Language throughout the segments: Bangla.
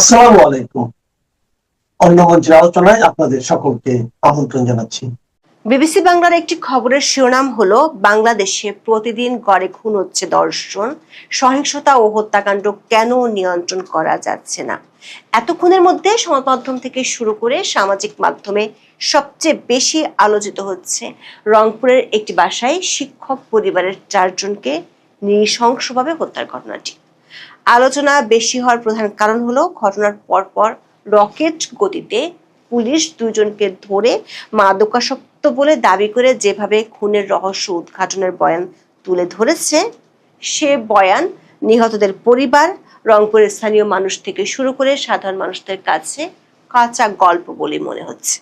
আসসালামু আলাইকুম। অন্য মঞ্চের আলোচনায় আপনাদের সকলকে আমন্ত্রণ জানাচ্ছি। বিবিসি বাংলার একটি খবরের শিরোনাম হলো বাংলাদেশে প্রতিদিন গড়ে খুন হচ্ছে 10 জন, সহিংসতা ও হত্যাকাণ্ড কেন নিয়ন্ত্রণ করা যাচ্ছে না। এত খুনের মধ্যে সংবাদ মাধ্যম থেকে শুরু করে সামাজিক মাধ্যমে সবচেয়ে বেশি আলোচিত হচ্ছে রংপুরের একটি বাসায় শিক্ষক পরিবারের 4 জনকে নৃশংসভাবে হত্যার ঘটনাটি। আলোচনা বেশি হওয়ার প্রধান কারণ হলো ঘটনার পরপর রকেট গতিতে পুলিশ 2 জনকে ধরে মাদকাসক্ত বলে দাবি করে যেভাবে খুনের রহস্য উদ্ঘাটনের বয়ান তুলে ধরেছে, সে বয়ান নিহতদের পরিবার, রংপুরের স্থানীয় মানুষ থেকে শুরু করে সাধারণ মানুষদের কাছে কাঁচা গল্প বলে মনে হচ্ছে।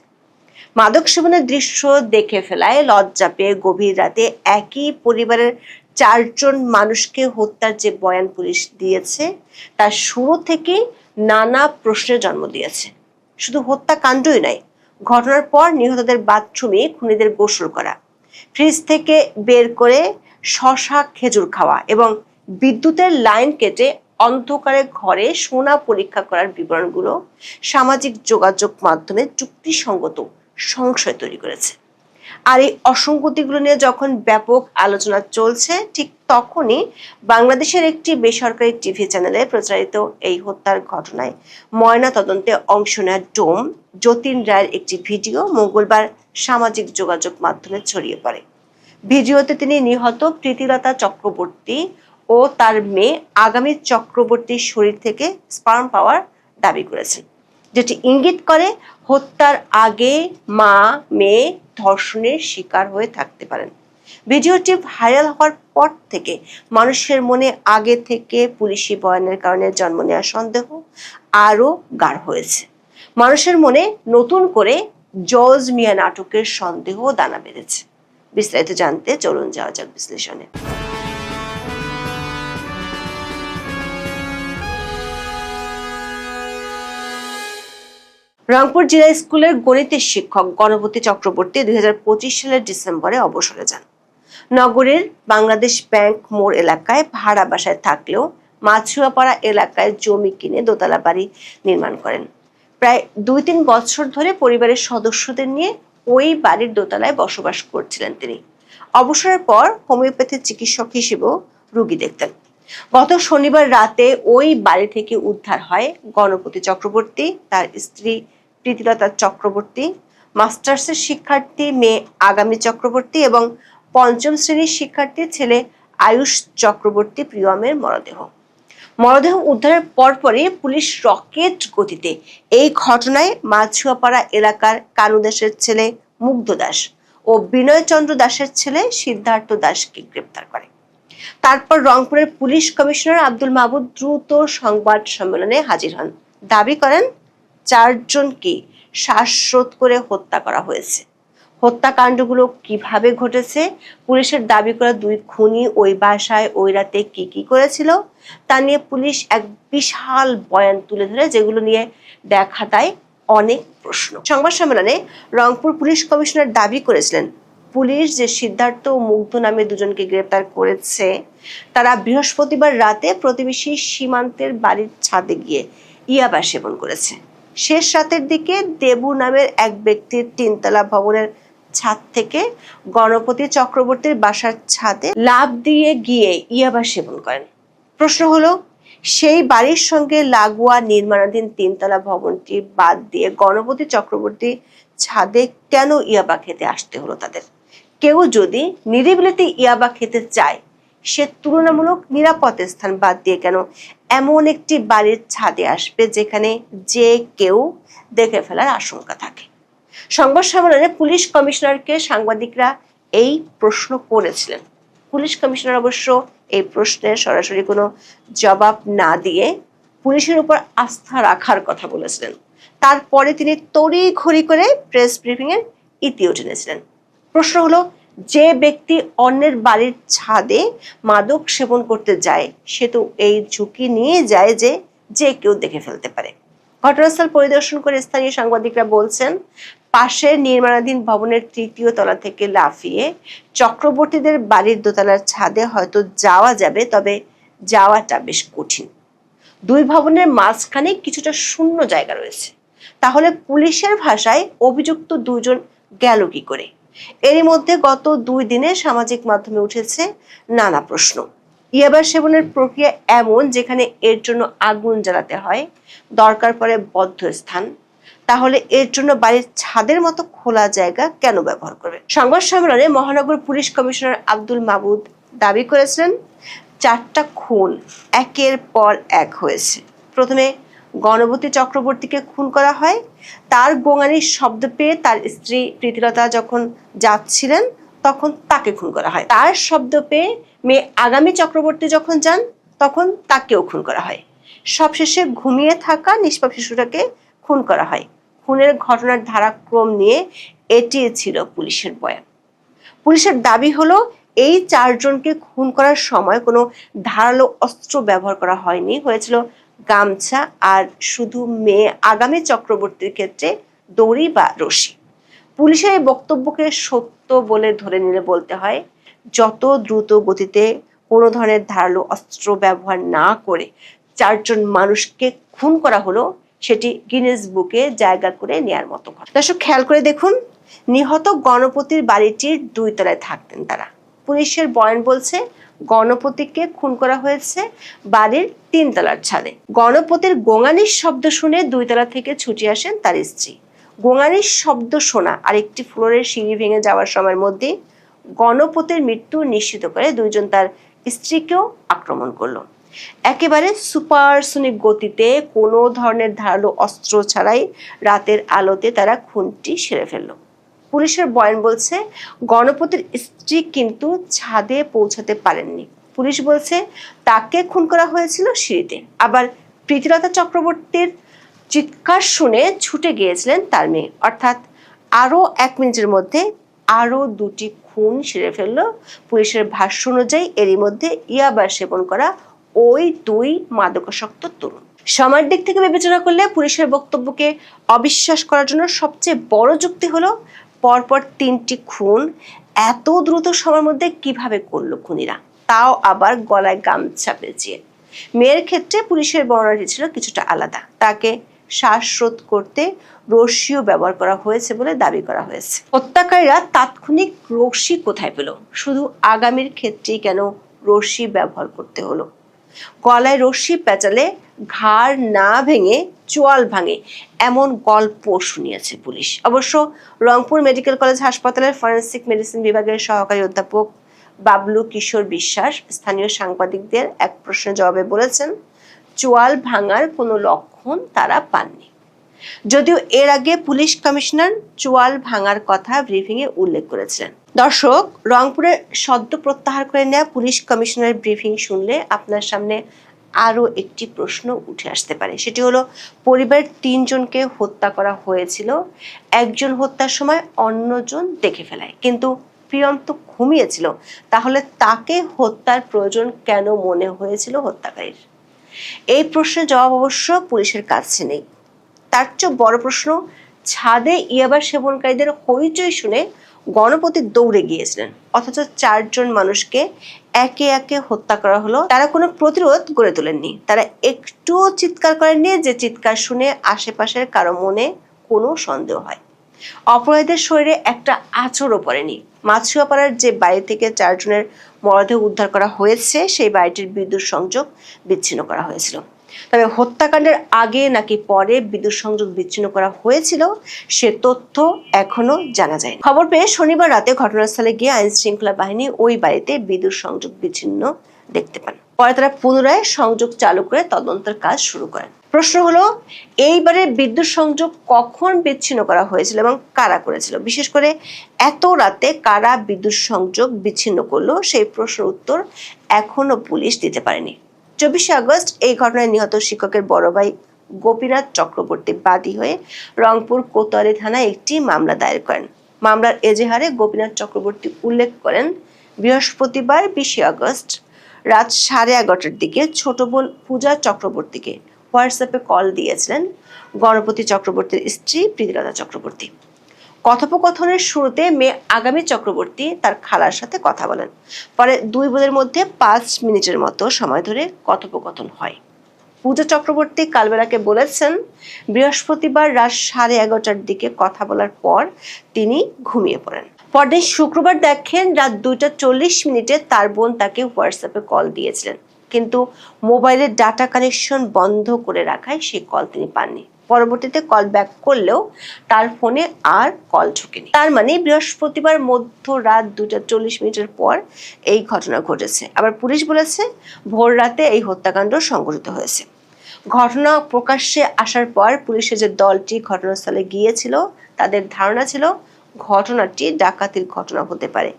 মাদক সেবনের দৃশ্য দেখে ফেলায় লজ্জা পেয়ে গভীর রাতে একই পরিবারের 4 জন মানুষকে হত্যার যে বয়ান পুলিশ দিয়েছে তা শুরু থেকেই নানা প্রশ্নের জন্ম দিয়েছে। শুধু হত্যাকাণ্ডই নয়, ঘটনার পর নিহতদের বাথরুমে খুনিদের গোসল করা, ফ্রিজ থেকে বের করে শশা খেজুর খাওয়া এবং বিদ্যুতের লাইন কেটে অন্ধকারে ঘরে সোনা পরীক্ষা করার বিবরণগুলো সামাজিক যোগাযোগ মাধ্যমে যুক্তিসঙ্গত সংশয় তৈরি করেছে। আর এই অসঙ্গতিগুলো নিয়ে যখন ব্যাপক আলোচনা চলছে, ঠিক তখনই বাংলাদেশের একটি বেসরকারি টিভি চ্যানেলে প্রচারিত এই হত্যার ঘটনায় ময়না তদন্তে অংশ নেওয়া ডোম যতীন রায়ের একটি ভিডিও মঙ্গলবার সামাজিক যোগাযোগ মাধ্যমে ছড়িয়ে পড়ে। ভিডিওতে তিনি নিহত প্রীতিলতা চক্রবর্তী ও তার মেয়ে আগামী চক্রবর্তীর শরীর থেকে স্পার্ম পাওয়ার দাবি করেছেন, যেটি ইঙ্গিত করে হত্যার আগে মা মেয়ে ধর্ষণের শিকার হয়ে থাকতে পারেন। ভিডিওটি ভাইরাল হওয়ার পর থেকে মানুষের মনে আগে থেকে পুলিশি বয়ানের কারণে জন্ম নেওয়া সন্দেহ আরো গাঢ় হয়েছে। মানুষের মনে নতুন করে জজ মিয়া নাটকের সন্দেহ দানা বেঁধেছে। বিস্তারিত জানতে চলুন যাওয়া যাক বিশ্লেষণে। রংপুর জেলা স্কুলের গণিতের শিক্ষক গণপতি চক্রবর্তী 2025 সালের ডিসেম্বরে অবসরে যান। নগরের বাংলাদেশ ব্যাংক মোড় এলাকায় ভাড়া বাসায় থাকলেও মাছুয়াপাড়া এলাকায় জমি কিনে দোতলা বাড়ি নির্মাণ করেন। প্রায় 2-3 বছর ধরে পরিবারের সদস্যদের নিয়ে ওই বাড়ির দোতলায় বসবাস করছিলেন তিনি। অবসরের পর হোমিওপ্যাথি চিকিৎসক হিসেবেও রোগী দেখতেন। গত শনিবার রাতে ওই বাড়ি থেকে উদ্ধার হয় গণপতি চক্রবর্তী, তার স্ত্রী প্রীতিলতা চক্রবর্তী, মাস্টার্সের শিক্ষার্থী মেয়ে আগামী চক্রবর্তী এবং 5ম শ্রেণীর শিক্ষার্থী ছেলে আয়ুষ চক্রবর্তী প্রিয়মের মরদেহ উদ্ধারের পরপরই পুলিশ রকেট গতিতে এই ঘটনায় মাছুয়াপাড়া এলাকার কানু দাসের ছেলে মুগ্ধ দাস ও বিনয় চন্দ্র দাসের ছেলে সিদ্ধার্থ দাসকে গ্রেপ্তার করে। তারপর রংপুরের পুলিশ কমিশনার আব্দুল মাহবুব দ্রুত সংবাদ সম্মেলনে হাজির হন, দাবি করেন 4 জনকে শ্বাসরোধ করে হত্যা করা হয়েছে। হত্যাকাণ্ডগুলো কিভাবে ঘটেছে, পুলিশের দাবি করা 2 খুনি ওই বাসায় ওই রাতে কি কি করেছিল তা নিয়ে পুলিশ এক বিশাল বয়ান তুলে ধরে, যেগুলো নিয়ে দেখা দেয় অনেক প্রশ্ন। সংবাদ সম্মেলনে রংপুর পুলিশ কমিশনার দাবি করেছিলেন, পুলিশ যে সিদ্ধার্থ ও মুগ্ধ নামে 2 জনকে গ্রেপ্তার করেছে তারা বৃহস্পতিবার রাতে প্রতিবেশী সীমান্তের বাড়ির ছাদে গিয়ে ইয়াবা সেবন করেছে। শেষ রাতের দিকে দেবু নামের এক ব্যক্তির 3তলা ভবনের ছাদ থেকে গণপতি চক্রবর্তীর বাসার ছাদে লাফ দিয়ে গিয়ে ইয়াবা সেবন করেন। প্রশ্ন হলো, সেই বাড়ির সঙ্গে লাগোয়া নির্মাণাধীন 3তলা ভবনটি বাদ দিয়ে গণপতি চক্রবর্তী ছাদে কেন ইয়াবা খেতে আসতে হলো তাদের? কেউ যদি নিরিবিলিতে ইয়াবা খেতে চায়, সে তুলনামূলক নিরাপদ স্থান বাদ দিয়ে কেন এমন একটি বাড়ির ছাদে আসবে যেখানে যে কেউ দেখে ফেলার আশঙ্কা থাকে? সংবাদ সম্মেলনে পুলিশ কমিশনারকে সাংবাদিকরা এই প্রশ্ন করেছিলেন। পুলিশ কমিশনার অবশ্য এই প্রশ্নের সরাসরি কোনো জবাব না দিয়ে পুলিশের উপর আস্থা রাখার কথা বলেছিলেন। তারপরে তিনি তড়িঘড়ি করে প্রেস ব্রিফিং এর ইতিও টেনেছিলেন। প্রশ্ন হলো, যে ব্যক্তি অন্যের বাড়ির ছাদে মাদক সেবন করতে যায়, সে তো এই ঝুঁকি নিয়ে যায় যে যে কেউ দেখে ফেলতে পারে। ঘটনাস্থল পরিদর্শন করে স্থানীয় সাংবাদিকরা বলছেন, পাশের নির্মাণাধীন ভবনের 3য় তলা থেকে লাফিয়ে চক্রবর্তীদের বাড়ির দোতলার ছাদে হয়তো যাওয়া যাবে, তবে যাওয়াটা বেশ কঠিন। দুই ভবনের মাঝখানে কিছুটা শূন্য জায়গা রয়েছে। তাহলে পুলিশের ভাষায় অভিযুক্ত দুজন গেল কি করে? এরই মধ্যে গত 2 দিনে সামাজিক মাধ্যমে উঠেছে নানা প্রশ্ন। ইয়াবা সেবনের প্রক্রিয়া এমন যেখানে এর জন্য আগুন জ্বালাতে হয়, দরকার পড়ে বদ্ধ স্থান। তাহলে এর জন্য বাড়ির ছাদের মতো খোলা জায়গা কেন ব্যবহার করবে? সংবাদ সম্মেলনে মহানগর পুলিশ কমিশনার আব্দুল মাবুদ দাবি করেছিলেন 4টা খুন একের পর এক হয়েছে। প্রথমে গণপতি চক্রবর্তীকে খুন করা হয়। তার গোঙানির শব্দ পেয়ে তার স্ত্রী প্রীতিলতা যখন যাচ্ছিলেন তখন তাকে খুন করা হয়। তার শব্দ পেয়ে মেয়ে আগামী চক্রবর্তী যখন যান তখন তাকেও খুন করা হয়। সবশেষে ঘুমিয়ে থাকা নিষ্পাপ শিশুটাকে খুন করা হয়। খুনের ঘটনার ধারাক্রম নিয়ে এটি ছিল পুলিশের বয়ান। পুলিশের দাবি হলো এই 4 জনকে খুন করার সময় কোনো ধারালো অস্ত্র ব্যবহার করা হয়নি, হয়েছিল গামছা আর শুধু মেয়ে আগামী চক্রবর্তীর ক্ষেত্রে দড়ি বা রশি। পুলিশের এই বক্তব্যকে সত্য বলে ধরে নিলে বলতে হয়, যত দ্রুত গতিতে কোনো ধরনের ধারালো অস্ত্র ব্যবহার না করে 4 জন মানুষকে খুন করা হলো, সেটি গিনেস বুকে জায়গা করে নেয়ার মতো কথা। দর্শক খেয়াল করে দেখুন, নিহত গণপতির বাড়িটির 2 তলায় থাকতেন তারা। পুলিশের বয়ান বলছে গণপতিকে খুন করা হয়েছে বাড়ির 3 তলার ছাদে। গণপতির গোঙানির শব্দ শুনে 2 তলা থেকে ছুটে আসেন তার স্ত্রী। গোঙানির শব্দ শোনা আর একটি ফ্লোরের সিঁড়ি ভেঙে যাওয়ার সময়ের মধ্যে গণপতির মৃত্যু নিশ্চিত করে 2 জন তার স্ত্রীকেও আক্রমণ করলো। একেবারে সুপারসনিক গতিতে কোনো ধরনের ধারালো অস্ত্র ছাড়াই রাতের আলোতে তারা খুনটি সেরে ফেললো। পুলিশের বয়ান বলছে গণপতির স্ত্রী কিন্তু ছাদে পৌঁছাতে পারেননি। পুলিশ বলছে তাকে খুন করা হয়েছিল সিঁড়িতে। আবার প্রীতিলতা চক্রবর্তীর চিৎকার শুনে ছুটে গিয়েছিলেন তার মেয়ে। অর্থাৎ আরো 1 মিনিটের মধ্যে আরো 2টি খুন সেরে ফেললো পুলিশের ভাষ্য অনুযায়ী। এরই মধ্যে ইয়াবা সেবন করা ওই 2 মাদকাসক্ত তরুণ। সময়ের দিক থেকে বিবেচনা করলে পুলিশের বক্তব্যকে অবিশ্বাস করার জন্য সবচেয়ে বড় যুক্তি হলো পরপর 3টি খুন এত দ্রুত সময়ের মধ্যে কিভাবে করলো খুনিরা, তাও আবার গলায় গামছা পেঁচিয়ে। মেয়ের ক্ষেত্রে পুলিশের বর্ণনাটি ছিল কিছুটা আলাদা। তাকে শ্বাসরোধ করতে রশিও ব্যবহার করা হয়েছে বলে দাবি করা হয়েছে। হত্যাকারীরা তাৎক্ষণিক রশি কোথায় পেল? শুধু আগামীর ক্ষেত্রেই কেন রশি ব্যবহার করতে হলো? গলায় রশি পেঁচালে ঘাড় না ভেঙে চোয়াল ভাঙে, এমন গল্প শুনিয়েছে পুলিশ। অবশ্য রংপুর মেডিকেল কলেজ হাসপাতালের ফরেনসিক মেডিসিন বিভাগের সহকারী অধ্যাপক বাবলু কিশোর বিশ্বাস স্থানীয় সাংবাদিকদের এক প্রশ্নের জবাবে বলেছেন, চোয়াল ভাঙার কোনো লক্ষণ তারা পাননি। যদিও এর আগে পুলিশ কমিশনার চোয়াল ভাঙার কথা ব্রিফিংয়ে উল্লেখ করেছিলেন। দর্শক, রংপুরের সদ্য প্রত্যাহার করে নেওয়া পুলিশ কমিশনারের ব্রিফিং শুনলে আপনার সামনে আরো একটি প্রশ্ন উঠে আসতে পারে। সেটি হলো, পরিবারের 3 জনকে হত্যা করা হয়েছিল, একজন হত্যার সময় অন্যজন দেখে ফেলায়, কিন্তু প্রিয়ন্ত ঘুমিয়েছিল। তাহলে তাকে হত্যার প্রয়োজন কেন মনে হয়েছিল হত্যাকারীর? এই প্রশ্নের জবাব অবশ্য পুলিশের কাছে নেই। তার চেয়ে বড় প্রশ্ন, ছাদে ইয়াবা সেবনকারীদের হইচই শুনে গণপতি দৌড়ে গিয়েছিলেন, অথচ 4 জন মানুষকে একে একে হত্যা করা হলো। তারা কোনো প্রতিরোধ গড়ে তোলেননি, তারা একটুও চিৎকার করেননি যে চিৎকার শুনে আশেপাশের কারো মনে কোনো সন্দেহ হয়। অপরাধীদের শরীরে একটা আঁচড়ও পড়েনি। মাছুয়াপাড়ার যে বাড়ি থেকে 4 জনের মরদেহ উদ্ধার করা হয়েছে সেই বাড়িটির বিদ্যুৎ সংযোগ বিচ্ছিন্ন করা হয়েছিল। তবে হত্যাকাণ্ডের আগে নাকি পরে বিদ্যুৎ সংযোগ বিচ্ছিন্ন করা হয়েছিল সে তথ্য এখনো জানা যায়নি। খবর পেয়ে শনিবার রাতে ঘটনাস্থলে গিয়ে আইন শৃঙ্খলা বাহিনী ওই বাড়িতে বিদ্যুৎ সংযোগ বিচ্ছিন্ন দেখতে পান। পরে তারা পুনরায় সংযোগ চালু করে তদন্তের কাজ শুরু করেন। প্রশ্ন হলো, এইবারে বিদ্যুৎ সংযোগ কখন বিচ্ছিন্ন করা হয়েছিল এবং কারা করেছিল? বিশেষ করে এত রাতে কারা বিদ্যুৎ সংযোগ বিচ্ছিন্ন করলো সেই প্রশ্নের উত্তর এখনো পুলিশ দিতে পারেনি। 24 আগস্ট এই ঘটনায় নিহত শিক্ষকের বড় ভাই গোপীনাথ চক্রবর্তী বাদী হয়ে রংপুর কোতোয়ালি থানায় একটি মামলা দায়ের করেন। মামলার এজাহারে গোপীনাথ চক্রবর্তী উল্লেখ করেন, বৃহস্পতিবার 20 আগস্ট রাত 11:30টার দিকে ছোট বোন পূজা চক্রবর্তীকে হোয়াটসঅ্যাপে কল দিয়েছিলেন গণপতি চক্রবর্তীর স্ত্রী প্রীতিলতা চক্রবর্তী। কথোপকথনের শুরুতে মেয়ে আগামী চক্রবর্তী তার খালার সাথে কথা বলেন। পরে 2 বোনের মধ্যে 5 মিনিটের মতো সময় ধরে কথোপকথন হয়। পূজা চক্রবর্তী কালবেলাকে বলেছেন, বৃহস্পতিবার রাত 11:30টার দিকে কথা বলার পর তিনি ঘুমিয়ে পড়েন। পরদিন শুক্রবার দেখেন রাত 2:40 তার বোন তাকে হোয়াটসঅ্যাপে কল দিয়েছিলেন, কিন্তু মোবাইলের ডাটা কানেকশন বন্ধ করে রাখায় সেই কল তিনি পাননি। পরবর্তীতে কল ব্যাক করলেও তার ফোনে আর কল ঢোকেনি। তার মানে বৃহস্পতিবার মধ্যরাত 2:40 পর এই ঘটনা ঘটেছে। আবার পুলিশ বলেছে ভোর রাতে এই হত্যাকাণ্ড সংঘটিত হয়েছে। ঘটনা প্রকাশ্যে আসার পর পুলিশের যে দলটি ঘটনাস্থলে গিয়েছিল তাদের ধারণা ছিল ঘটনাটি ডাকাতির ঘটনা হতে পারে।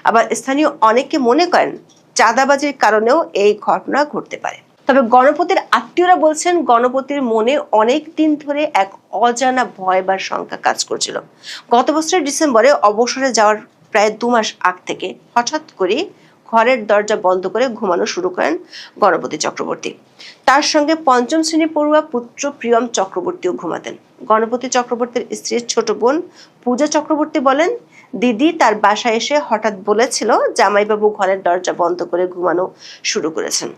আবার স্থানীয় অনেকে মনে করেন চাঁদাবাজির কারণেও এই ঘটনা ঘটতে পারে। তবে গণপতির আত্মীয়রা বলছেন গণপতির মনে অনেক দিন ধরে এক অজানা ভয় বা শঙ্কা কাজ করছিল। গত বছরের ডিসেম্বরে অবসরে যাওয়ার প্রায় 2 মাস আগ থেকে হঠাৎ করে ঘরের দরজা বন্ধ করে ঘুমানো শুরু করেন গণপতি চক্রবর্তী। তার সঙ্গে 5ম শ্রেণী পড়ুয়া পুত্র প্রিয়ম চক্রবর্তীও ঘুমাতেন। গণপতি চক্রবর্তীর স্ত্রীর ছোট বোন পূজা চক্রবর্তী বলেন, দিদি তার বাসায় এসে হঠাৎ বলেছিল জামাইবাবু ঘরের দরজা বন্ধ করে ঘুমানো শুরু করেছেন।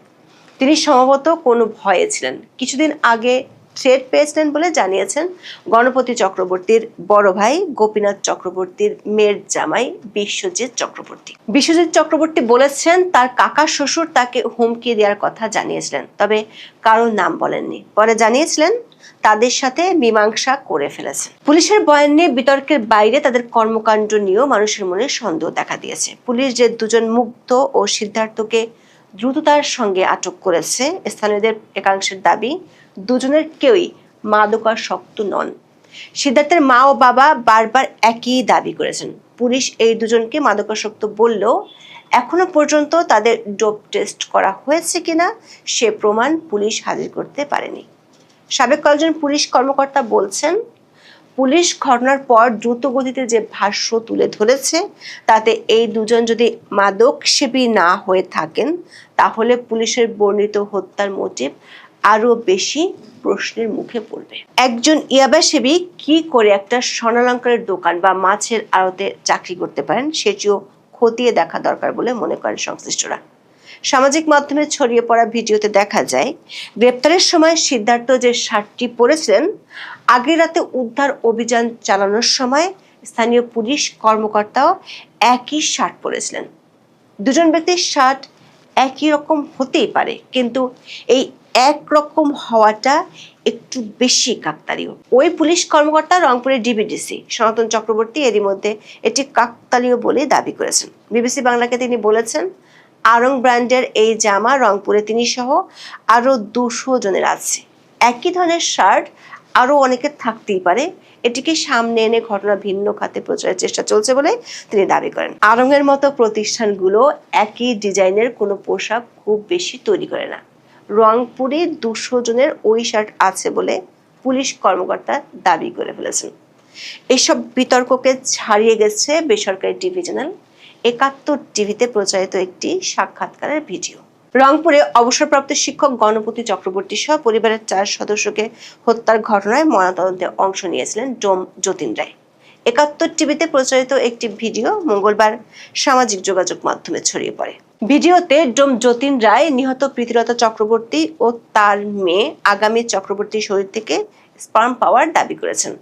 তিনি সম্ভবত কোনো ভয়ে ছিলেন। কিছুদিন আগে থ্রেড পেয়েছিলেন বলে জানিয়েছেন গণপতি চক্রবর্তীর বড় ভাই গোপীনাথ চক্রবর্তীর মেয়ের জামাই বিশ্বজিৎ চক্রবর্তী। বিশ্বজিৎ চক্রবর্তী বলেছেন তার কাকা শ্বশুর তাকে হুমকি দেওয়ার কথা জানিয়েছিলেন, তবে কারোর নাম বলেননি। পরে জানিয়েছিলেন তাদের সাথে মীমাংসা করে ফেলেছেন। পুলিশের বয়ান নিয়ে বিতর্কের বাইরে তাদের কর্মকাণ্ড নিয়েও মানুষের মনে সন্দেহ দেখা দিয়েছে। পুলিশ যে 2জন মুগ্ধ ও সিদ্ধার্থকে দ্রুততার সঙ্গে আটক করেছে, স্থানীয়দের একাংশের দাবি 2জনের কেউই মাদকাসক্ত নন। সিদ্ধার্থের মা ও বাবা বারবার একই দাবি করেছেন। পুলিশ এই 2জনকে মাদকাসক্ত বললেও এখনো পর্যন্ত তাদের ডোপ টেস্ট করা হয়েছে কিনা সে প্রমাণ পুলিশ হাজির করতে পারেনি। সাবেক কয়েকজন পুলিশ কর্মকর্তা বলছেন, পুলিশ ঘটনার পর দ্রুত গতিতে যে ভাষ্য তুলে ধরেছে তাতে এই 2জন যদি মাদক সেবী না হয়ে থাকেন তাহলে পুলিশের বর্ণিত হত্যার মোটিভ আরো বেশি প্রশ্নের মুখে পড়বে। একজন ইয়াবা সেবী কি করে একটা স্বর্ণালংকারের দোকান বা মাছের আড়তে চাকরি করতে পারেন সেটিও খতিয়ে দেখা দরকার বলে মনে করেন সংশ্লিষ্টরা। সামাজিক মাধ্যমে ছড়িয়ে পড়া ভিডিওতে দেখা যায় গ্রেপ্তারের সময় সিদ্ধার্থ যে শার্টটি পরেছিলেন আগের রাতে উদ্ধার অভিযান চালানোর সময় স্থানীয় পুলিশ কর্মকর্তাও একই শার্ট পরেছিলেন। 2জন ব্যক্তির শার্ট একই রকম হতেই পারে, কিন্তু এই একরকম হওয়াটা একটু বেশি কাকতালীয়। ওই পুলিশ কর্মকর্তা রংপুরের ডিবিডিসি সনাতন চক্রবর্তী এরই মধ্যে এটি কাকতালীয় বলে দাবি করেছেন। বিবিসি বাংলাকে তিনি বলেছেন, আরং ব্র্যান্ডের এই জামা রংপুরে তিনি সহ আরো 200 জনের আছে। একই ধরনের শার্ট আরো অনেকের থাকতেই পারে। এটিকে সামনে এনে ঘটনা ভিন্ন খাতে প্রচারের চেষ্টা চলছে বলে তিনি দাবি করেন। আরঙের মতো প্রতিষ্ঠানগুলো একই ডিজাইনের কোনো পোশাক খুব বেশি তৈরি করে না। রংপুরে 200 জনের ওই শার্ট আছে বলে পুলিশ কর্মকর্তা দাবি করে ফেলেছেন। এসব বিতর্ককে ছাড়িয়ে গেছে বেসরকারি টিভি চ্যানেল 71 টিভিতে প্রচারিত একটি সাক্ষাৎকারের ভিডিও। রংপুরে অবসরপ্রাপ্ত শিক্ষক গণপতি চক্রবর্তী সহ পরিবারের 4 সদস্যকে হত্যার ঘটনায় ময়নাতদন্তে অংশ নিয়েছিলেন ডোম যতীন রায়। 71 টিভিতে প্রচারিত একটি ভিডিও মঙ্গলবার সামাজিক যোগাযোগ মাধ্যমে ছড়িয়ে পড়ে। ভিডিওতে ডোম যতীন রায় নিহত প্রীতিলতা চক্রবর্তী ও তার মেয়ে আগামী চক্রবর্তীর শরীর থেকে স্পার্ম পাওয়ার দাবি করেছেন।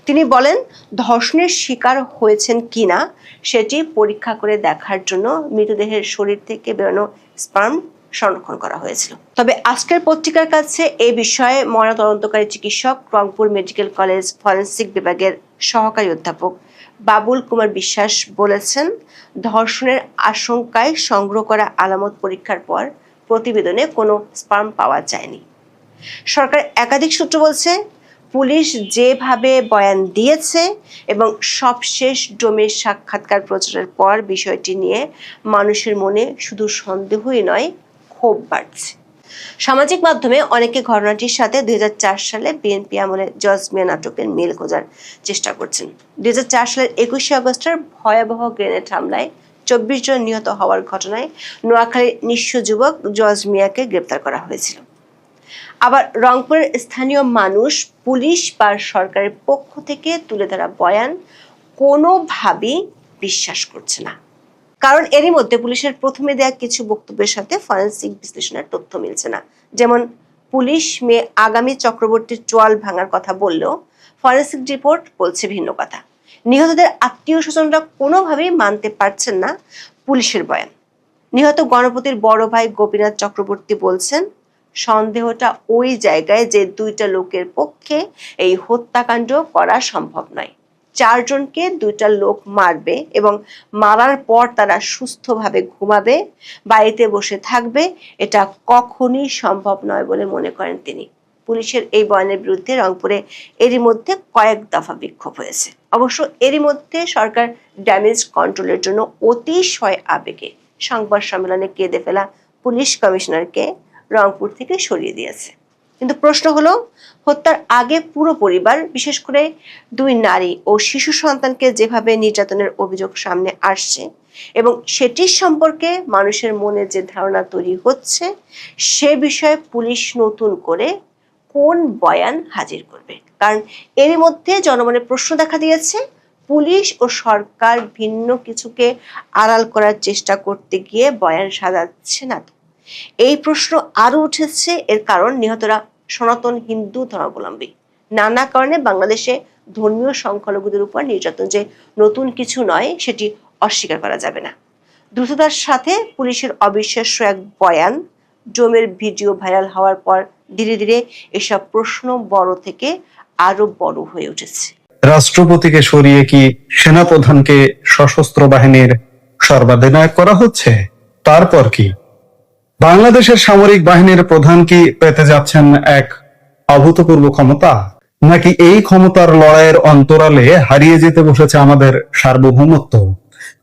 তিনি বলেন, ধর্ষণের শিকার হয়েছেন কিনা সেটি পরীক্ষা করে দেখার জন্য মৃতদেহের শরীর থেকে বেরোনো স্পার্ম সংরক্ষণ করা হয়েছিল। তবে আজকের পত্রিকার কাছে এই বিষয়ে ময়নাতদন্তকারী চিকিৎসক রংপুর মেডিকেল কলেজ ফরেনসিক বিভাগের সহকারী অধ্যাপক বাবুল কুমার বিশ্বাস বলেছেন, ধর্ষণের আশঙ্কায় সংগ্রহ করা আলামত পরীক্ষার পর প্রতিবেদনে কোনো স্পার্ম পাওয়া যায়নি। সরকার একাধিক সূত্র বলছে, পুলিশ যেভাবে বয়ান দিয়েছে এবং সবশেষ ডোমের সাক্ষাৎকার প্রচারের পর বিষয়টি নিয়ে মানুষের মনে শুধু সন্দেহই নয়, ক্ষোভ বাড়ছে। সামাজিক মাধ্যমে অনেকে ঘটনাটির সাথে 2004 সালে বিএনপি আমলে জজ মিয়া নাটকের মিল খোঁজার চেষ্টা করছেন। 2004 সালের 21শে আগস্টের ভয়াবহ গ্রেনেড হামলায় 24 জন নিহত হওয়ার ঘটনায় নোয়াখালীর নিঃস্ব যুবক জজ মিয়াকে গ্রেপ্তার করা হয়েছিল। আবার রংপুরের স্থানীয় মানুষ পুলিশ বা সরকারের পক্ষ থেকে তুলে ধরা বয়ান কোনোভাবেই বিশ্বাস করছে না, কারণ এরই মধ্যে পুলিশের প্রথমে দেয়া কিছু বক্তব্যের সাথে ফরেনসিক বিশ্লেষণের তথ্য মিলছে না। যেমন পুলিশ মেয়ে আগামী চক্রবর্তীর চোয়াল ভাঙার কথা বললেও ফরেন্সিক রিপোর্ট বলছে ভিন্ন কথা। নিহতদের আত্মীয় স্বজনরা কোনোভাবেই মানতে পারছেন না পুলিশের বয়ান। নিহত গণপতির বড় ভাই গোপীনাথ চক্রবর্তী বলছেন, সন্দেহটা ওই জায়গায় যে দুইটা লোকের পক্ষে এই হত্যাকাণ্ড করা সম্ভব নয়। 4 জনকে দুইটা লোক মারবে এবং মারার পর তারা সুস্থভাবে ঘুমাবে, বাড়িতে বসে থাকবে, এটা কখনই সম্ভব নয় বলে মনে করেন তিনি। পুলিশের এই বয়ানের বিরুদ্ধে রংপুরে এরই মধ্যে কয়েক দফা বিক্ষোভ হয়েছে। অবশ্য এরই মধ্যে সরকার ড্যামেজ কন্ট্রোলের জন্য অতিশয় আবেগে সংবাদ সম্মেলনে কেঁদে ফেলা পুলিশ কমিশনারকে রংপুর থেকে সরিয়ে দিয়েছে। কিন্তু প্রশ্ন হলো, হত্যার আগে পুরো পরিবার, বিশেষ করে 2 নারী ও শিশু সন্তানকে যেভাবে নির্যাতনের অভিযোগ সামনে আসছে এবং সেটির সম্পর্কে মানুষের মনে যে ধারণা তৈরি হচ্ছে, সে বিষয়ে পুলিশ নতুন করে কোন বয়ান হাজির করবে? কারণ এরই মধ্যে জনমনে প্রশ্ন দেখা দিয়েছে, পুলিশ ও সরকার ভিন্ন কিছুকে আড়াল করার চেষ্টা করতে গিয়ে বয়ান সাজাচ্ছে না তো? এই প্রশ্ন আরো উঠেছে। এর কারণ, নিহতরা সনাতন হিন্দু ধর্মাবলম্বী। নানা কারণে বাংলাদেশে ধর্মীয় সংখ্যালঘুদের উপর নির্যাতন যে নতুন কিছু নয়, সেটি অস্বীকার করা যাবে না। দ্রুততার সাথে পুলিশের অবিশ্বাস্য এক বয়ান, জমের ভিডিও ভাইরাল হওয়ার পর ধীরে ধীরে এসব প্রশ্ন বড় থেকে আরো বড় হয়ে উঠেছে। রাষ্ট্রপতিকে সরিয়ে কি সেনাপ্রধানকে সশস্ত্র বাহিনীর সর্বাধিনায়ক করা হচ্ছে? তারপর কি বাংলাদেশের সামরিক বাহিনীর প্রধান কি পেতে যাচ্ছেন এক অভূতপূর্ব ক্ষমতা, নাকি এই ক্ষমতার লড়াইয়ের অন্তরালে হারিয়ে যেতে বসেছে আমাদের সার্বভৌমত্ব?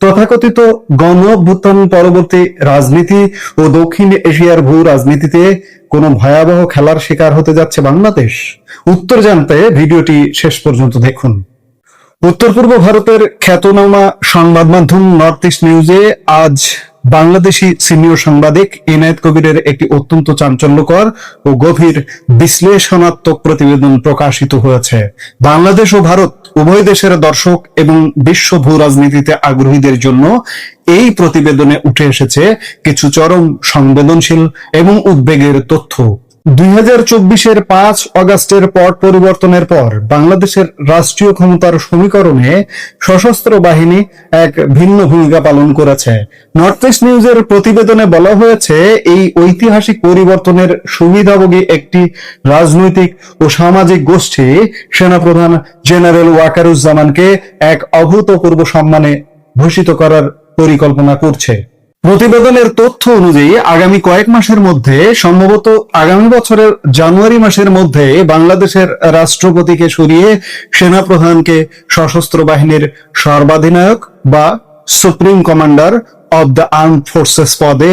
তথাকথিত গণ অভ্যুত্থান পরবর্তী রাজনীতি ও দক্ষিণ এশিয়ার ভূ রাজনীতিতে কোনো ভয়াবহ খেলার শিকার হতে যাচ্ছে বাংলাদেশ? উত্তর জানতে ভিডিওটি শেষ পর্যন্ত দেখুন। উত্তর পূর্ব ভারতের খ্যাতনামা সংবাদ মাধ্যম নর্থ ইস্ট নিউজে আজ বাংলাদেশি সিনিয়র সাংবাদিক ইনায়েত কবিরের একটি অত্যন্ত চাঞ্চল্যকর ও গভীর বিশ্লেষণাত্মক প্রতিবেদন প্রকাশিত হয়েছে। বাংলাদেশ ও ভারত উভয় দেশের দর্শক এবং বিশ্ব ভূ রাজনীতিতে আগ্রহীদের জন্য এই প্রতিবেদনে উঠে এসেছে কিছু চরম সংবেদনশীল এবং উদ্বেগের তথ্য। 2024-এর 5 অগাস্টের পট পরিবর্তনের পর বাংলাদেশের রাষ্ট্রীয় ক্ষমতার সমীকরণে সশস্ত্র বাহিনী এক ভিন্ন ভূমিকা পালন করেছে। নর্থ ইস্ট নিউজের প্রতিবেদনে বলা হয়েছে, এই ঐতিহাসিক পরিবর্তনের সুবিধাভোগী একটি রাজনৈতিক ও সামাজিক গোষ্ঠী সেনাপ্রধান জেনারেল ওয়াকারুজ্জামানকে এক অভূতপূর্ব সম্মানে ভূষিত করার পরিকল্পনা করছে। প্রতিবেদনের তথ্য অনুযায়ী আগামী কয়েক মাসের মধ্যে, সম্ভবত আগামী বছরের জানুয়ারি মাসের মধ্যে, বাংলাদেশের রাষ্ট্রপতিকে সরিয়ে সেনাপ্রধানকে সশস্ত্র বাহিনীর সর্বাধিনায়ক বা supreme commander of the armed forces পদে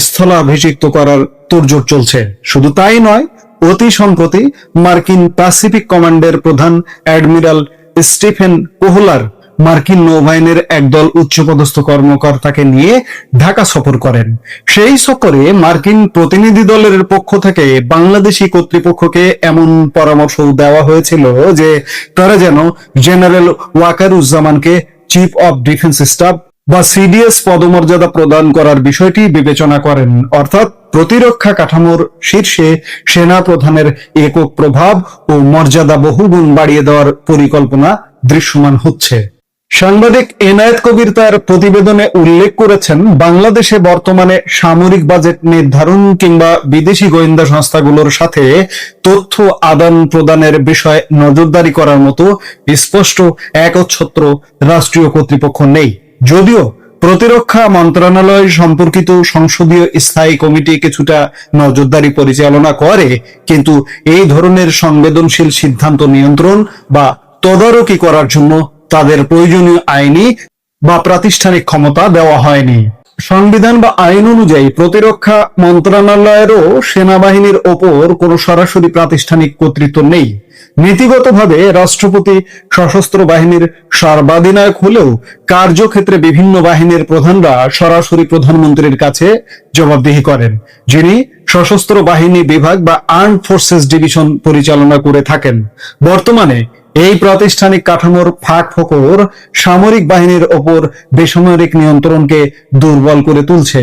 স্থলাভিষিক্ত করার তোড়জোড় চলছে। শুধু তাই নয়, অতি সম্প্রতি মার্কিন প্যাসিফিক কমান্ডের প্রধান অ্যাডমিরাল স্টিফেন কোহলার মার্কিন নৌবাহিনীর একদল উচ্চপদস্থ কর্মকর্তাকে নিয়ে ঢাকা সফর করেন। সেই সফরে মার্কিন প্রতিনিধি দলের পক্ষ থেকে বাংলাদেশি কর্তৃপক্ষকে এমন পরামর্শ দেওয়া হয়েছিল যে তারা যেন জেনারেল ওয়াকারুজ্জামানকে চিফ অব ডিফেন্স স্টাফ বা সিডিএস পদমর্যাদা প্রদান করার বিষয়টি বিবেচনা করেন। অর্থাৎ প্রতিরক্ষা কাঠামোর শীর্ষে সেনা প্রধানের একক প্রভাব ও মর্যাদা বহুগুণ বাড়িয়ে দেওয়ার পরিকল্পনা দৃশ্যমান হচ্ছে। সাংবাদিক এনায়েত কবির তার প্রতিবেদনে উল্লেখ করেছেন, বাংলাদেশে বর্তমানে সামরিক বাজেট নির্ধারণ কিংবা বিদেশি গোয়েন্দা সংস্থাগুলোর সাথে তথ্য আদান প্রদানের বিষয়ে নজরদারি করার মতো স্পষ্ট একচ্ছত্র রাষ্ট্রীয় কর্তৃপক্ষ নেই। যদিও প্রতিরক্ষা মন্ত্রণালয় সম্পর্কিত সংসদীয় স্থায়ী কমিটি কিছুটা নজরদারি পরিচালনা করে, কিন্তু এই ধরনের সংবেদনশীল সিদ্ধান্ত নিয়ন্ত্রণ বা তদারকি করার জন্য তাদের প্রয়োজনীয় আইনি বা প্রাতিষ্ঠানিক ক্ষমতা দেওয়া হয়নি। সংবিধান বা আইন অনুযায়ী প্রতিরক্ষা মন্ত্রণালয়েরও সেনাবাহিনীর ওপর কোনো সরাসরি প্রাতিষ্ঠানিক কর্তৃত্ব নেই। নীতিগতভাবে রাষ্ট্রপতি সশস্ত্র বাহিনীর সর্বাধিনায়ক হলেও কার্যক্ষেত্রে বিভিন্ন বাহিনীর প্রধানরা সরাসরি প্রধানমন্ত্রীর কাছে জবাবদিহি করেন, যিনি সশস্ত্র বাহিনী বিভাগ বা আর্মড ফোর্সেস ডিভিশন পরিচালনা করে থাকেন। বর্তমানে এই প্রাতিষ্ঠানিক কাঠামোর ফাঁকফোকর সামরিক বাহিনীর ওপর বেসামরিক নিয়ন্ত্রণকে দুর্বল করে তুলছে।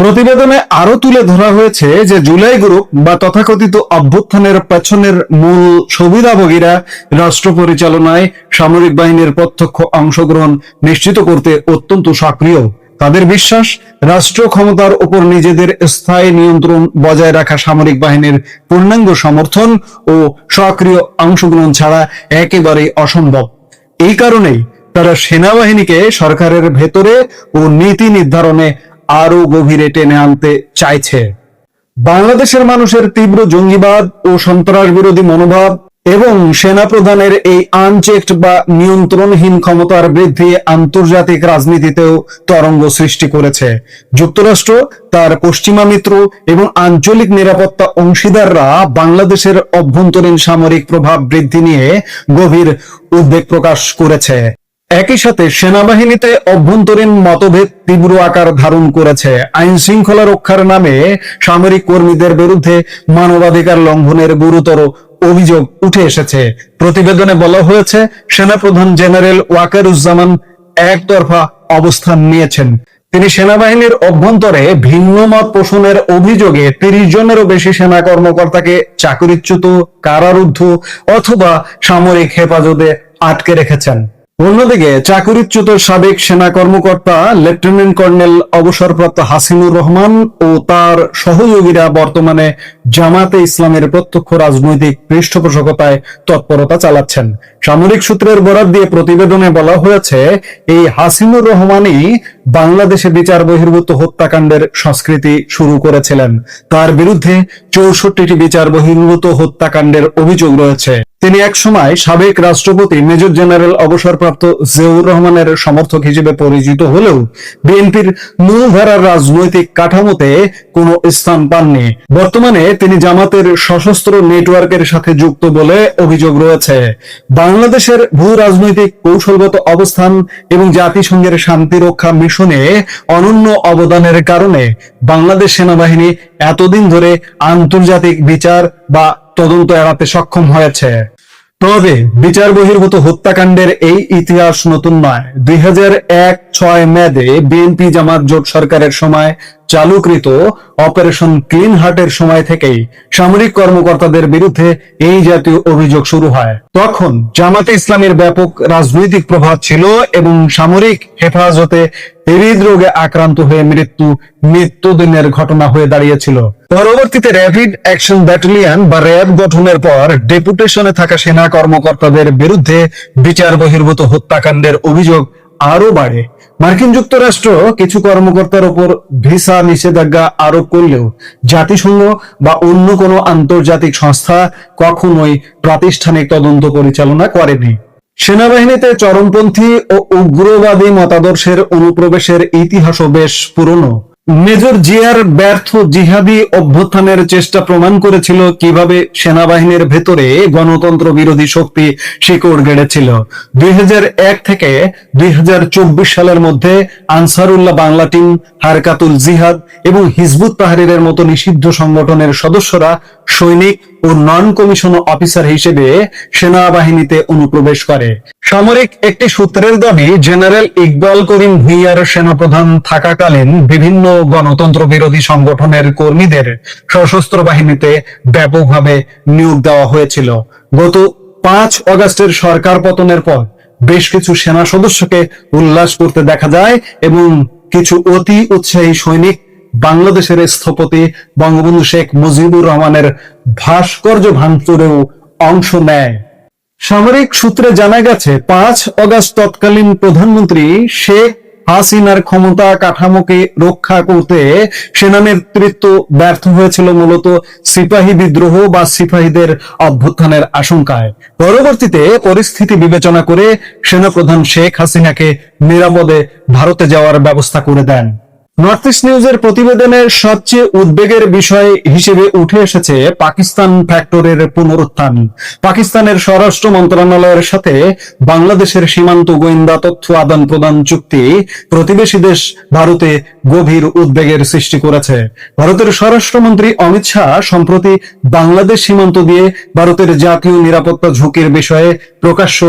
প্রতিবেদনে আরো তুলে ধরা হয়েছে যে জুলাই গ্রুপ বা তথাকথিত অভ্যুত্থানের পেছনের মূল সুবিধাভোগীরা রাষ্ট্র পরিচালনায় সামরিক বাহিনীর প্রত্যক্ষ অংশগ্রহণ নিশ্চিত করতে অত্যন্ত সক্রিয়। তাদের বিশ্বাস, রাষ্ট্র ক্ষমতার উপর নিজেদের স্থায়ী নিয়ন্ত্রণ বজায় রাখা সামরিক বাহিনীর পূর্ণাঙ্গ সমর্থন ও সক্রিয় অংশগ্রহণ ছাড়া একেবারেই অসম্ভব। এই কারণেই তারা সেনাবাহিনীকে সরকারের ভেতরে ও নীতি নির্ধারণে আরো গভীরে টেনে আনতে চাইছে। বাংলাদেশের মানুষের তীব্র জঙ্গিবাদ ও সন্ত্রাস বিরোধী মনোভাব এবং সেনাপ্রধানের এই আনচেকড বা নিয়ন্ত্রণহীন ক্ষমতার বৃদ্ধি আন্তর্জাতিক রাজনীতিতেও তরঙ্গ সৃষ্টি করেছে। যুক্তরাষ্ট্র, তার পশ্চিমা মিত্র এবং আঞ্চলিক নিরাপত্তা অংশীদাররা বাংলাদেশের অভ্যন্তরীণ সামরিক প্রভাব বৃদ্ধি নিয়ে গভীর উদ্বেগ প্রকাশ করেছে। একই সাথে সেনাবাহিনীতে অভ্যন্তরীণ মতভেদ তীব্র আকার ধারণ করেছে। আইন শৃঙ্খলা রক্ষার নামে সামরিক কর্মীদের বিরুদ্ধে মানবাধিকার লঙ্ঘনের গুরুতর অভিযোগ উঠে এসেছে। প্রতিবেদনে বলা হয়েছে, সেনাপ্রধান জেনারেল ওয়াকারুজ্জামান একতরফা অবস্থান নিয়েছেন। তিনি সেনাবাহিনীর অভ্যন্তরে ভিন্ন মত পোষণের অভিযোগে 30 জনেরও বেশি সেনা কর্মকর্তাকে চাকরিচ্যুত, কারারুদ্ধ অথবা সামরিক হেফাজতে আটকে রেখেছেন। অন্যদিকে চাকরিচ্যুত সাবেক সেনা কর্মকর্তা লেফটেন্যান্ট কর্নেল অবসরপ্রাপ্ত হাসিনুর রহমান ও তার সহযোগীরা বর্তমানে জামাতে ইসলামের প্রত্যক্ষ রাজনৈতিক পৃষ্ঠপোষকতায় তৎপরতা চালাচ্ছেন। সামরিক সূত্রের বরাত দিয়ে প্রতিবেদনে বলা হয়েছে, এই হাসিনুর রহমানই বাংলাদেশে বিচার বহির্ভূত হত্যাকাণ্ডের সংস্কৃতি শুরু করেছিলেন। তার বিরুদ্ধে 64টি বিচার বহির্ভূত হত্যাকাণ্ডের অভিযোগ রয়েছে। তিনি একসময় সাবেক রাষ্ট্রপতি মেজর জেনারেল অবসরপ্রাপ্ত জিয়াউর রহমানের সমর্থক হিসেবে পরিচিত হলেও বিএনপির মূলধারার রাজনৈতিক কাঠামোতে কোনো স্থান পাননি। বর্তমানে তিনি জামাতের সশস্ত্র নেটওয়ার্কের সাথে যুক্ত বলে অভিযোগ রয়েছে। বাংলাদেশের ভূ রাজনৈতিক কৌশলগত অবস্থান এবং জাতিসংঘের শান্তি রক্ষা মিশনে অনন্য অবদানের কারণে বাংলাদেশ সেনাবাহিনী এতদিন ধরে আন্তর্জাতিক বিচার বা তদন্ত এড়াতে সক্ষম হয়েছে। তবে বিচার বহির্ভূত হত্যাকাণ্ডের এই ইতিহাস নতুন নয়। 2001-6 মেতে বিএনপি জামাত জোট সরকারের সময় চালুকৃত অপারেশন ক্লিন হার্টের সময় থেকেই সামরিক কর্মকর্তাদের বিরুদ্ধে এই জাতীয় অভিযোগ শুরু হয়। তখন জামাতে ইসলামের ব্যাপক রাজনৈতিক প্রভাব ছিল এবং সামরিক হেফাজতে হৃদরোগে আক্রান্ত হয়ে মৃত্যুদিনের ঘটনা হয়ে দাঁড়িয়েছিল। পরবর্তীতে র্যাপিড অ্যাকশন ব্যাটালিয়ন বা র্যাব গঠনের পর ডেপুটেশনে থাকা সেনা কর্মকর্তাদের বিরুদ্ধে বিচার বহির্ভূত হত্যাকাণ্ডের অভিযোগ আরো বাড়ে। মার্কিন যুক্তরাষ্ট্র কিছু কর্মকর্তার উপর ভিসা নিষেধাজ্ঞা আরোপ করলেও জাতিসংঘ বা অন্য কোনো আন্তর্জাতিক সংস্থা কখনোই প্রাতিষ্ঠানিক তদন্ত পরিচালনা করেনি। সেনাবাহিনীতে চরমপন্থী ও উগ্রবাদী মতাদর্শের অনুপ্রবেশের ইতিহাসও বেশ পুরনো। মেজর জিয়ার ব্যর্থ জিহাদি অভ্যুত্থানের চেষ্টা প্রমাণ করেছিল কিভাবে সেনাবাহিনীর ভেতরে গণতন্ত্র বিরোধী শক্তি শিকড় গেড়েছিল। 2001 থেকে 2024 সালের মধ্যে আনসারুল্লাহ বাংলা টিম, হারকাতুল জিহাদ এবং হিজবুত তাহরিরের মতো নিষিদ্ধ সংগঠনের সদস্যরা সৈনিক ও নন কমিশন অফিসার হিসেবে সেনাবাহিনীতে অনুপ্রবেশ করে। সামরিক একটি সূত্রের দাবি, জেনারেল ইকবাল করিম ভুঁইয়ার সেনাপ্রধান থাকাকালীন বিভিন্ন গণতন্ত্র বিরোধী সংগঠনের কর্মীদের সশস্ত্র বাহিনীতে ব্যাপকভাবে নিয়োগ দেওয়া হয়েছিল। গত 5 অগাস্টের সরকার পতনের পর বেশ কিছু সেনা সদস্যকে উল্লাস করতে দেখা যায় এবং কিছু অতি উৎসাহী সৈনিক বাংলাদেশের স্থপতি বঙ্গবন্ধু শেখ মুজিবুর রহমানের ভাস্কর্য ভাঙচুরেও অংশ নেয়। সামরিক সূত্রে জানা গেছে, 5 অগাস্ট তৎকালীন প্রধানমন্ত্রী শেখ হাসিনার ক্ষমতা কাঠামোকে রক্ষা করতে সেনা নেতৃত্ব ব্যর্থ হয়েছিল মূলত সিপাহী বিদ্রোহ বা সিপাহীদের অভ্যুত্থানের আশঙ্কায়। পরবর্তীতে পরিস্থিতি বিবেচনা করে সেনাপ্রধান শেখ হাসিনাকে নিরাপদে ভারতে যাওয়ার ব্যবস্থা করে দেন। নর্থ ইস্ট নিউজের প্রতিবেদনের সবচেয়ে উদ্বেগের বিষয় হিসেবে উঠে এসেছে পাকিস্তান ফ্যাক্টরের পুনরুত্থান। পাকিস্তানের স্বরাষ্ট্র মন্ত্রণালয়ের সাথে বাংলাদেশের সীমান্ত গোয়েন্দা তথ্য আদান প্রদান চুক্তি প্রতিবেশী দেশ ভারতে গভীর উদ্বেগের সৃষ্টি করেছে। ভারতের স্বরাষ্ট্রমন্ত্রী অমিত শাহ সম্প্রতি বাংলাদেশ সীমান্ত দিয়ে ভারতের জাতীয় নিরাপত্তা ঝুঁকির বিষয়ে প্রকাশ্য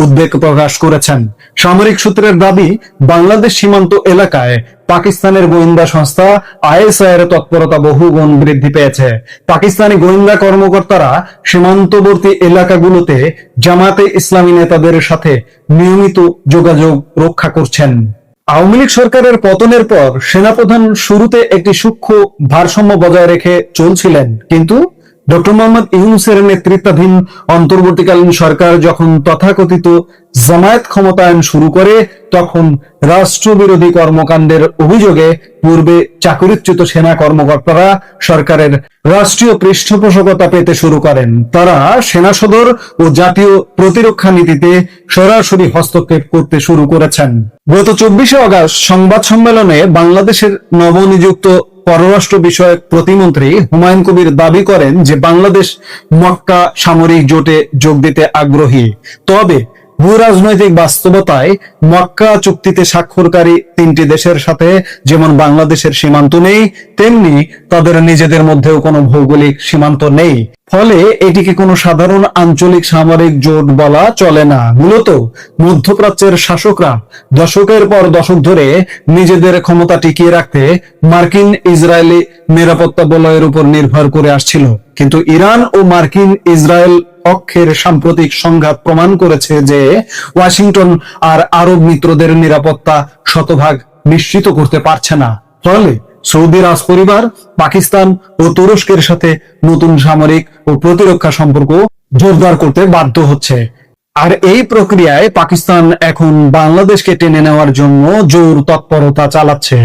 উদ্বেগ প্রকাশ করেছেন। সামরিক সূত্রের দাবি, বাংলাদেশ সীমান্ত এলাকায় পাকিস্তানের গোয়েন্দা সংস্থা আইএসআই এর তৎপরতা বহুগুণ বৃদ্ধি পেয়েছে। পাকিস্তানি গোয়েন্দা কর্মকর্তারা সীমান্তবর্তী এলাকাগুলোতে জামায়াতে ইসলামী নেতাদের সাথে নিয়মিত যোগাযোগ রক্ষা করছেন। আওয়ামী লীগ সরকারের পতনের পর সেনাপ্রধান শুরুতে একটি সূক্ষ্ম ভারসাম্য বজায় রেখে চলছিলেন, কিন্তু ডক্টর মোহাম্মদ ইউনূসের নেতৃত্বাধীন অন্তর্বর্তীকালীন সরকার যখন তথাকথিত জামায়াত ক্ষমতায়ন শুরু করে, তখন রাষ্ট্রবিরোধী কর্মকাণ্ডের অভিযোগে পূর্বে চাকরিচ্যুত সেনা কর্মকর্তারা সরকারের রাষ্ট্রীয় পৃষ্ঠপোষকতা পেতে শুরু করেন। তারা সেনা সদর ও জাতীয় প্রতিরক্ষা নীতিতে সরাসরি হস্তক্ষেপ করতে শুরু করেছেন। গত 24শে অগস্ট সংবাদ সম্মেলনে বাংলাদেশের নবনিযুক্ত পররাষ্ট্র বিষয়ক প্রতিমন্ত্রী হুমায়ুন কবির দাবি করেন যে বাংলাদেশ মক্কা সামরিক জোটে যোগ দিতে আগ্রহী, তবে ভূরাজনৈতিক বাস্তবতায় মক্কা চুক্তিতে স্বাক্ষরকারী 3টি দেশের সাথে যেমন বাংলাদেশের সীমান্ত নেই, তেমনি তাদের নিজেদের মধ্যেও কোনো ভৌগোলিক সীমান্ত নেই। ফলে এটিকে কোনো সাধারণ আঞ্চলিক সামরিক জোট বলা চলে না। মূলত মধ্যপ্রাচ্যের শাসকরা দশকের পর দশক ধরে নিজেদের ক্ষমতা টিকিয়ে রাখতে মার্কিন ইসরায়েলি নিরাপত্তা বলয়ের উপর নির্ভর করে আসছিল, কিন্তু ইরান ও মার্কিন ইসরায়েল পক্ষের সাম্প্রতিক সংঘাত প্রমাণ করেছে যে ওয়াশিংটন আর আরব মিত্রদের নিরাপত্তা শতভাগ নিশ্চিত করতে পারছে না। ফলে সৌদি রাজপরিবার পাকিস্তান ও তুরস্কের সাথে নতুন সামরিক ও প্রতিরক্ষা সম্পর্ক জোরদার করতে বাধ্য হচ্ছে। আর এই প্রক্রিয়ায় পাকিস্তান এখন বাংলাদেশকে টেনে নেওয়ার জন্য জোর তৎপরতা চালাচ্ছে।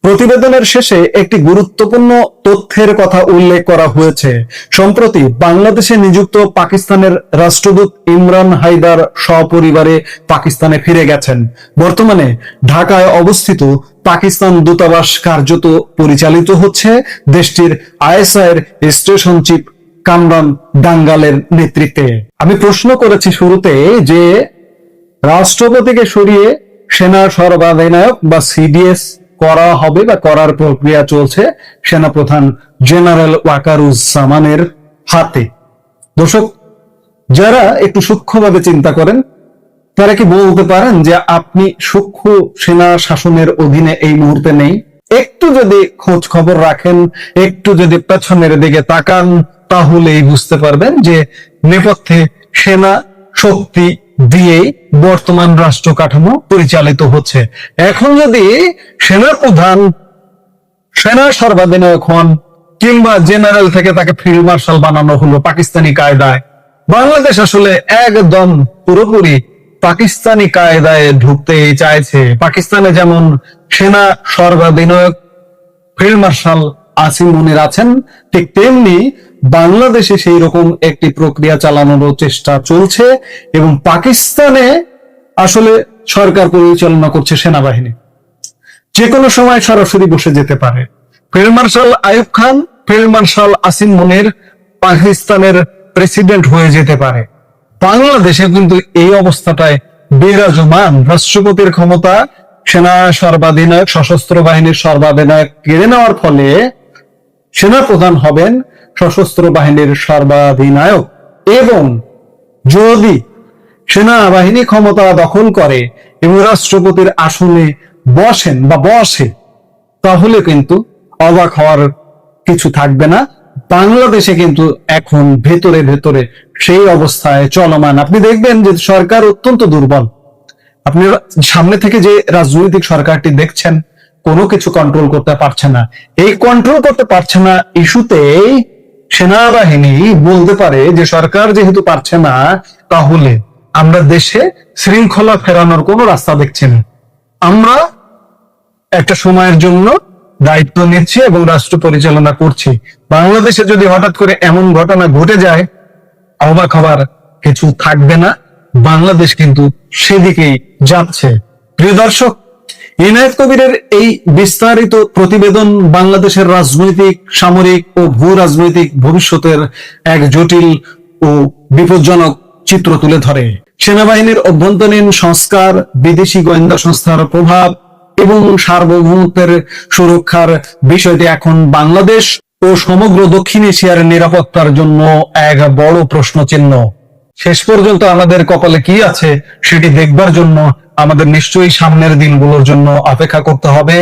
প্রতিবেদনের শেষে একটি গুরুত্বপূর্ণ তথ্যের কথা উল্লেখ করা হয়েছে। সম্প্রতি বাংলাদেশে নিযুক্ত পাকিস্তানের রাষ্ট্রদূত ইমরান হায়দার সপরিবারে পাকিস্তানে ফিরে গেছেন। বর্তমানে ঢাকায় অবস্থিত পাকিস্তান দূতাবাস কার্যত পরিচালিত হচ্ছে দেশটির আইএসআই এর স্টেশন চিফ কামরান ডাঙ্গালের নেতৃত্বে। আমি প্রশ্ন করেছি শুরুতে যে রাষ্ট্রপতিকে সরিয়ে সেনা সর্বাধিনায়ক বা সিডিএস করা হবে বা করার প্রক্রিয়া চলছে সেনাপ্রধান জেনারেল ওয়াকারুজ্জামানের হাতে। দর্শক, যারা একটু সূক্ষ্মভাবে চিন্তা করেন তারা কি বলতে পারেন যে আপনি সূক্ষ্ম সেনা শাসনের অধীনে এই মুহূর্তে নেই? একটু যদি খোঁজ খবর রাখেন, একটু যদি পেছনের দিকে তাকান, তাহলেই বুঝতে পারবেন যে নেপথ্যে সেনা শক্তি দিয়ে বর্তমান রাষ্ট্র কাঠামো পরিচালিত হচ্ছে। এখন যদি সেনাপ্রধান সেনা সর্বাধিনায়ক হন কিংবা জেনারেল থেকে তাকে ফিল্ড মার্শাল বানানো হলো পাকিস্তানি কায়দায়, বাংলাদেশ আসলে একদম পুরোপুরি পাকিস্তানি কায়দায় ঢুকতে চাইছে। পাকিস্তানে যেমন সেনা সর্বাধিনায়ক ফিল্ড মার্শাল আসিম মুনির আছেন, ঠিক তেমনি বাংলাদেশে সেই রকম একটি প্রক্রিয়া চালানোর চেষ্টা চলছে এবং পাকিস্তানে আসলে সরকার পরিচালনা করছে সেনাবাহিনী। যে কোনো সময় সরাসরি বসে যেতে পারে। Field marshal Ayub Khan, field marshal Asim মুনির পাকিস্তানের প্রেসিডেন্ট হয়ে যেতে পারে। বাংলাদেশে কিন্তু এই অবস্থাটায় বিরাজমান। রাষ্ট্রপতির ক্ষমতা সেনা সর্বাধিনায়ক, সশস্ত্র বাহিনীর সর্বাধিনায়ক কেড়ে নেওয়ার ফলে সেনাপ্রধান হবেন সশস্ত্র বাহিনীর সর্বাধিনায়ক, এবং যদি সেনাবাহিনী ক্ষমতা দখল করে এবং রাষ্ট্রপতির আসনে বসেন বা বসে, তাহলে কিন্তু অবাক হওয়ার কিছু থাকবে না। বাংলাদেশে কিন্তু এখন ভেতরে ভেতরে সেই অবস্থায় চলমান। আপনি দেখবেন যে সরকার অত্যন্ত দুর্বল। আপনি সামনে থেকে যে রাজনৈতিক সরকারটি দেখছেন কোনো কিছু কন্ট্রোল করতে পারছে না। এই কন্ট্রোল করতে পারছে না ইস্যুতে সেনাবাহিনী বলতে পারে যে সরকার যেহেতু পারছে না, তাহলে আমরা দেশে শৃঙ্খলা ফেরানোর কোনো রাস্তা দেখছি না। আমরা একটা সময়ের জন্য দায়িত্ব নিচ্ছি এবং রাষ্ট্র পরিচালনা করছি। বাংলাদেশে যদি হঠাৎ করে এমন ঘটনা ঘটে যায়, অবাক হবার কিছু থাকবে না। বাংলাদেশ কিন্তু সেদিকেই যাচ্ছে। প্রিয় দর্শক, ইনায়েত কবিরের এই বিস্তারিত প্রতিবেদন বাংলাদেশের রাজনৈতিক, সামরিক ও ভূ রাজনৈতিক ভবিষ্যতের এক জটিল ও বিপজ্জনক চিত্র তুলে ধরে। সেনাবাহিনীর অভ্যন্তরীণ সংস্কার, বিদেশি গোয়েন্দা সংস্থার প্রভাব এবং সার্বভৌমত্বের সুরক্ষার বিষয়টি এখন বাংলাদেশ ও সমগ্র দক্ষিণ এশিয়ার নিরাপত্তার জন্য এক বড় প্রশ্নচিহ্ন। শেষ পর্যন্ত আমাদের কপালে কি আছে সেটি দেখবার জন্য আমাদের নিশ্চয়ই সামনের দিনগুলোর জন্য অপেক্ষা করতে হবে।